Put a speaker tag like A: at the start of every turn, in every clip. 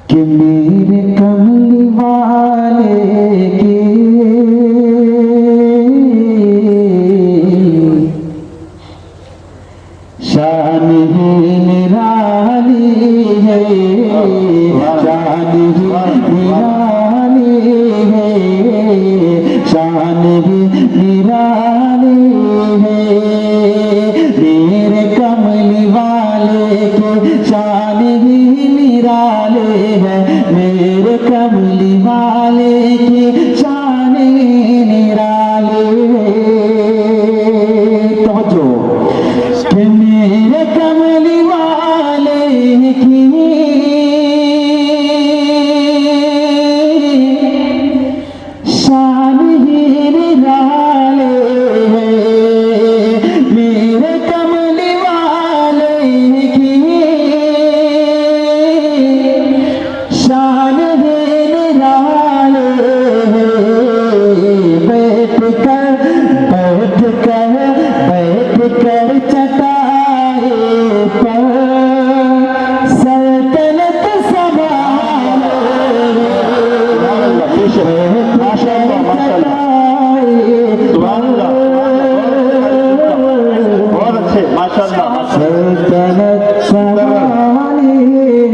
A: कि मेरे कमली वाले की शान ही निराली है, शान ही निराली है, शान ही निराली है। मेरे कमली वाले की शान ही निराले है, मेरे कमली वाले की शान निराले है। समझो कि मेरे कमली वाले की शान ही निराले है, मेरे कमली वाले की शान है निराले है। बैठ कर चटाए पर सल्तनत संभाले,
B: बहुत अच्छे माशाअल्लाह।
A: सल्तनत संभाली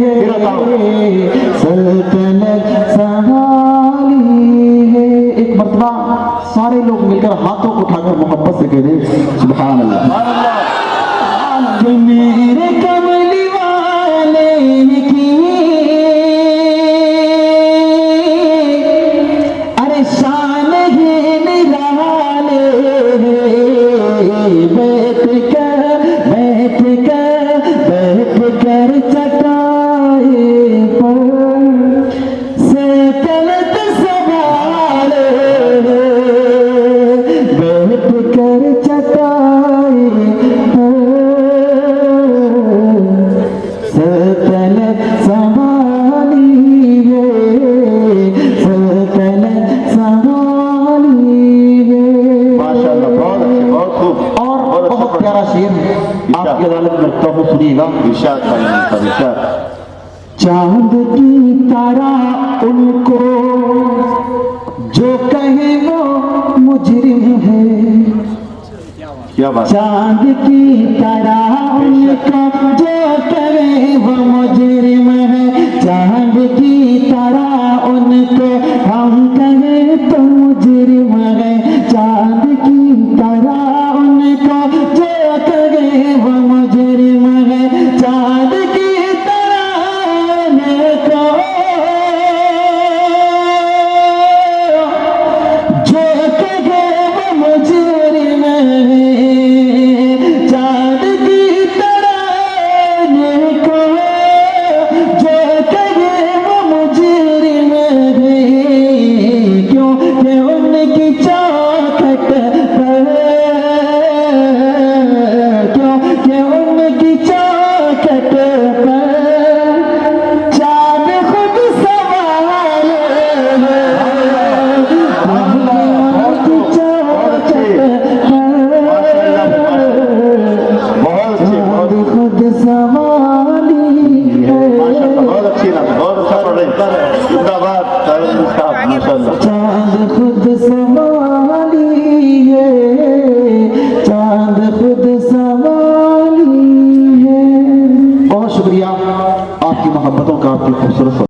A: है, सल्तनत संभाली है। एक मर्तबा सारे लोग मिलकर हाथों को उठाकर मोहब्बत से कह दें सुभान अल्लाह। कि मेरे कमली वाले की अरे शान ही निराले है। बैठ कर चटाए पर सल्तनत संभाले, बैठ कर चटाए पर सल्तनत संभाली है, सल्तनत संभाली है।
B: माशाअल्लाह बहुत अच्छे, बहुत खूब।
A: और बहुत प्यारा शेर आपकी अदालत में रखता हूँ, सुनिएगा।
B: इरशाद फरमाइए, इरशाद।
A: चांद की तरह उनको जो कहे वो मुजरिम है,
B: क्या बात।
A: चांद की तरह उनको जो कहे वो मुजरिम है, चांद की तरह उनको हम कहे तो मुजरिम है, चांद की तरह उनको जो कहे वो मुजरिम है, चांद की जो कहे वो मुजरिम है, चांद की तरह को जो कहे वो मुजरिम है। क्यों कि उनकी चौखट पर, क्यों कि उनकी चौखट पर चांद खुद सवाले है। खुद सवाली है,
B: बहुत अच्छी ना, बहुत अच्छा पढ़ रहे हैं। जिंदाबाद माशाअल्लाह।
A: चांद खुद सवाली है, चांद खुद सवाली है। बहुत शुक्रिया आपकी मोहब्बतों का, आपकी खूबसूरत